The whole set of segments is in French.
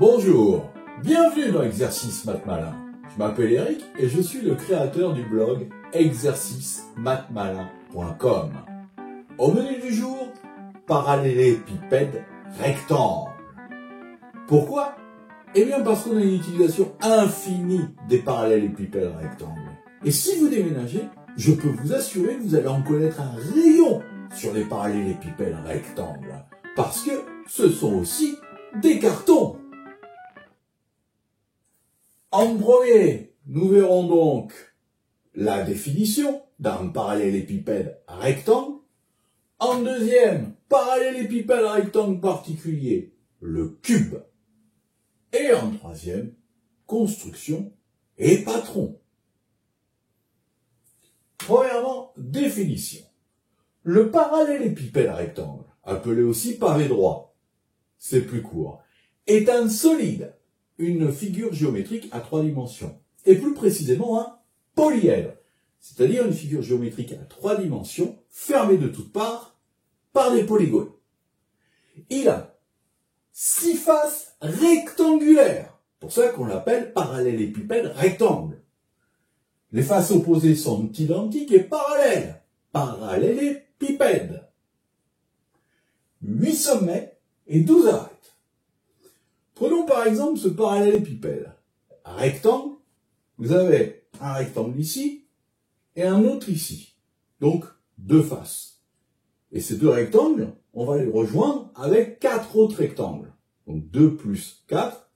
Bonjour, bienvenue dans Exercice Maths Malin. Je m'appelle Eric et je suis le créateur du blog exercicemathsmalin.com. Au menu du jour, parallélépipède rectangle. Pourquoi? Eh bien parce qu'on a une utilisation infinie des parallélépipèdes rectangles. Et si vous déménagez, je peux vous assurer que vous allez en connaître un rayon sur les parallélépipèdes rectangles. Parce que ce sont aussi des cartons. En premier, nous verrons donc la définition d'un parallélépipède rectangle. En deuxième, parallélépipède rectangle particulier, le cube. Et en troisième, construction et patron. Premièrement, définition. Le parallélépipède rectangle, appelé aussi pavé droit, c'est plus court, est un solide, une figure géométrique à 3 dimensions, et plus précisément un polyèdre, c'est-à-dire une figure géométrique à 3 dimensions, fermée de toutes parts par des polygones. Il a 6 faces rectangulaires, pour ça qu'on l'appelle parallélépipède rectangle. Les faces opposées sont identiques et parallèles, parallélépipèdes. 8 sommets et 12 arêtes. Prenons par exemple ce parallélépipède rectangle. Vous avez un rectangle ici et un autre ici. Donc, 2 faces. Et ces 2 rectangles, on va les rejoindre avec 4 autres rectangles. Donc, 2 plus 4,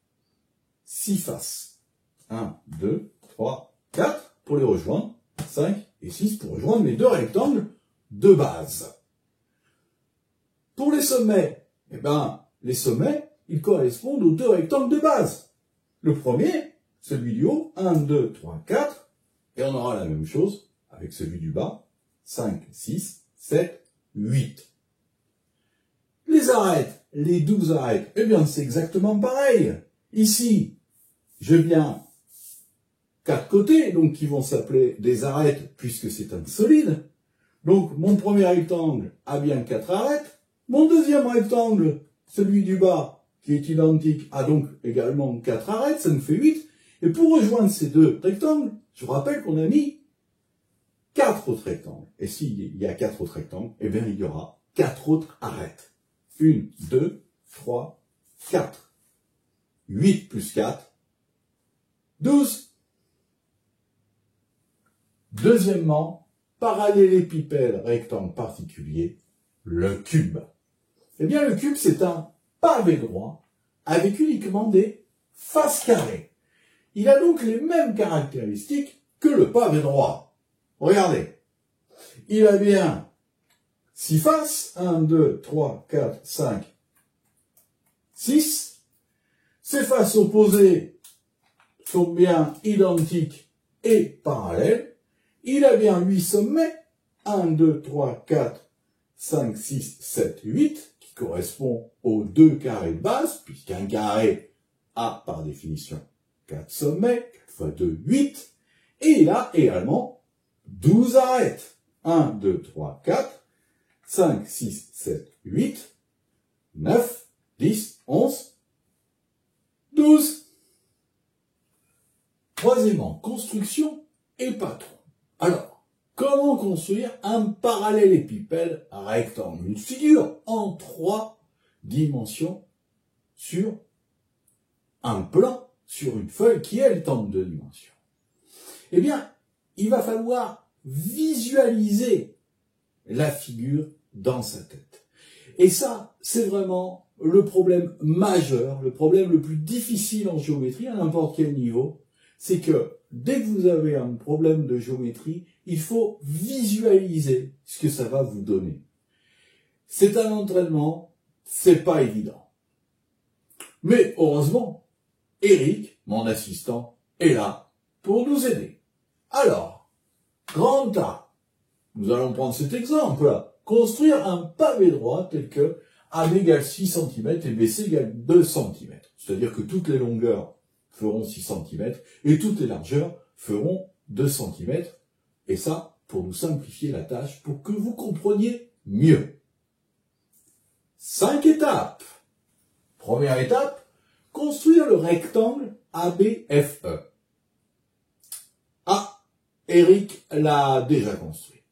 6 faces. 1, 2, 3, 4 pour les rejoindre. 5 et 6 pour rejoindre les 2 rectangles de base. Pour les sommets, eh ben, les sommets, ils correspondent aux 2 rectangles de base. Le premier, celui du haut, 1, 2, 3, 4, et on aura la même chose avec celui du bas, 5, 6, 7, 8. Les arêtes, les 12 arêtes, eh bien c'est exactement pareil. Ici, j'ai bien 4 côtés, donc qui vont s'appeler des arêtes puisque c'est un solide. Donc mon premier rectangle a bien 4 arêtes. Mon deuxième rectangle, celui du bas, qui est identique, a donc également 4 arêtes, ça nous fait 8. Et pour rejoindre ces 2 rectangles, je vous rappelle qu'on a mis 4 autres rectangles. Et s'il y a 4 autres rectangles, eh bien il y aura 4 autres arêtes. 1, 2, 3, 4. 8 plus 4, 12. Deuxièmement, parallélépipède rectangle particulier, le cube. Eh bien, le cube, c'est un pavé droit avec uniquement des faces carrées. Il a donc les mêmes caractéristiques que le pavé droit. Regardez. Il a bien 6 faces. 1, 2, 3, 4, 5, 6. Ces faces opposées sont bien identiques et parallèles. Il a bien 8 sommets. 1, 2, 3, 4, 5, 6, 7, 8. Correspond aux 2 carrés de base, puisqu'un carré a, par définition, 4 sommets, 4 fois 2, 8, et il a également 12 arêtes. 1, 2, 3, 4, 5, 6, 7, 8, 9, 10, 11, 12. Troisièmement, construction et patron. Alors, comment construire un parallélépipède rectangle, une figure en 3 dimensions sur un plan, sur une feuille qui, elle, est en 2 dimensions? Eh bien, il va falloir visualiser la figure dans sa tête. Et ça, c'est vraiment le problème majeur, le problème le plus difficile en géométrie à n'importe quel niveau, c'est que dès que vous avez un problème de géométrie, il faut visualiser ce que ça va vous donner. C'est un entraînement, c'est pas évident. Mais heureusement, Eric, mon assistant, est là pour nous aider. Alors, grand A, nous allons prendre cet exemple, construire un pavé droit tel que A égale 6 cm et BC égale 2 cm. C'est-à-dire que toutes les longueurs feront 6 cm et toutes les largeurs feront 2 cm. Et ça, pour nous simplifier la tâche, pour que vous compreniez mieux. 5 étapes. Première étape, construire le rectangle ABFE. Ah, Eric l'a déjà construit.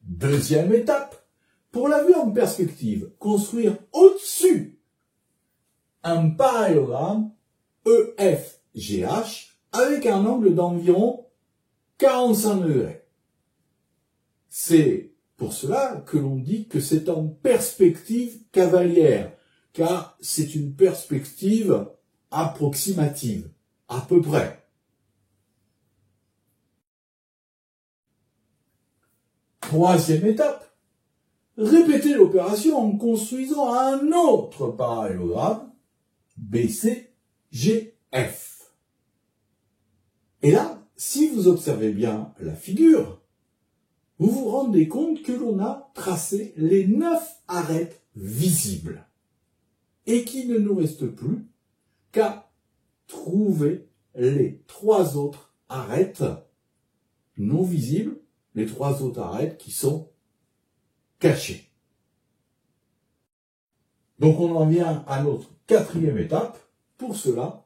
Deuxième étape, pour la vue en perspective, construire au-dessus un parallélogramme EFGH avec un angle d'environ 45 degrés. C'est pour cela que l'on dit que c'est en perspective cavalière, car c'est une perspective approximative, à peu près. Troisième étape, répétez l'opération en construisant un autre parallélogramme, BCGF. Et là, si vous observez bien la figure, vous vous rendez compte que l'on a tracé les 9 arêtes visibles et qu'il ne nous reste plus qu'à trouver les 3 autres arêtes non visibles, les 3 autres arêtes qui sont cachées. Donc on en vient à notre 4e étape. Pour cela,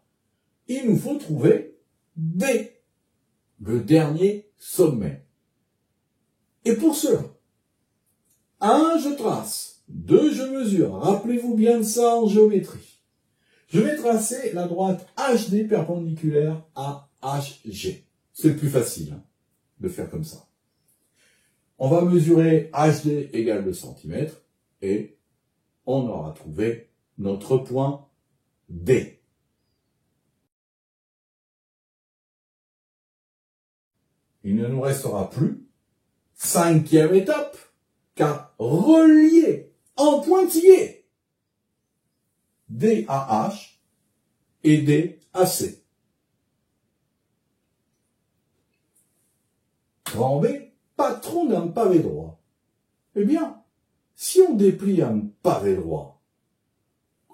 il nous faut trouver D, le dernier sommet. Et pour cela, 1, je trace, 2, je mesure. Rappelez-vous bien de ça en géométrie. Je vais tracer la droite HD perpendiculaire à HG. C'est le plus facile de faire comme ça. On va mesurer HD égale 2 cm et on aura trouvé notre point D. Il ne nous restera plus 5e étape qu'à relier en pointillé D à H et D à C. Grand B, patron d'un pavé droit. Eh bien, si on déplie un pavé droit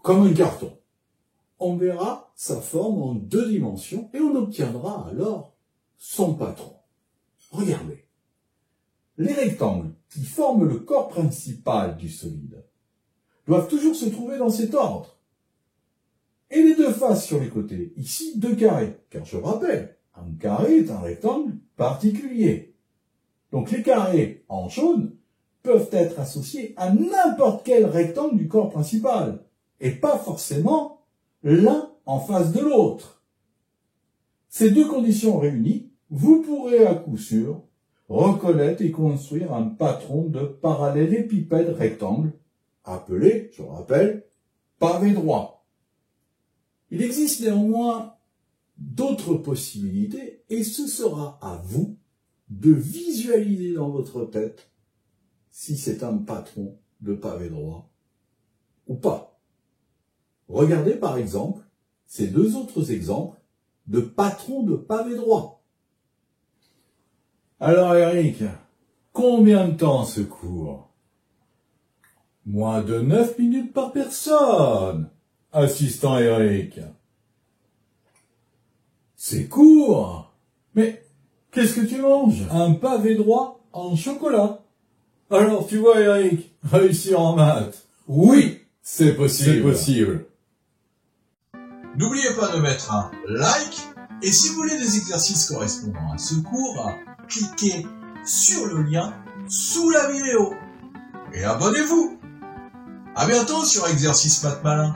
comme un carton, on verra sa forme en 2 dimensions et on obtiendra alors son patron. Regardez. Les rectangles qui forment le corps principal du solide doivent toujours se trouver dans cet ordre. Et les 2 faces sur les côtés, ici 2 carrés, car je rappelle, un carré est un rectangle particulier. Donc les carrés en jaune peuvent être associés à n'importe quel rectangle du corps principal, et pas forcément l'un en face de l'autre. Ces 2 conditions réunies, vous pourrez à coup sûr reconnaître et construire un patron de parallélépipède rectangle, appelé, je rappelle, pavé droit. Il existe néanmoins d'autres possibilités et ce sera à vous de visualiser dans votre tête si c'est un patron de pavé droit ou pas. Regardez par exemple ces 2 autres exemples de patrons de pavé droit. Alors Eric, combien de temps ce cours? Moins de 9 minutes par personne, assistant Eric. C'est court. Mais qu'est-ce que tu manges? Un pavé droit en chocolat. Alors tu vois Eric, réussir en maths. Oui, c'est possible. C'est possible. N'oubliez pas de mettre un like et si vous voulez des exercices correspondant à ce cours, cliquez sur le lien sous la vidéo et abonnez-vous. À bientôt sur Exercice Maths Malin.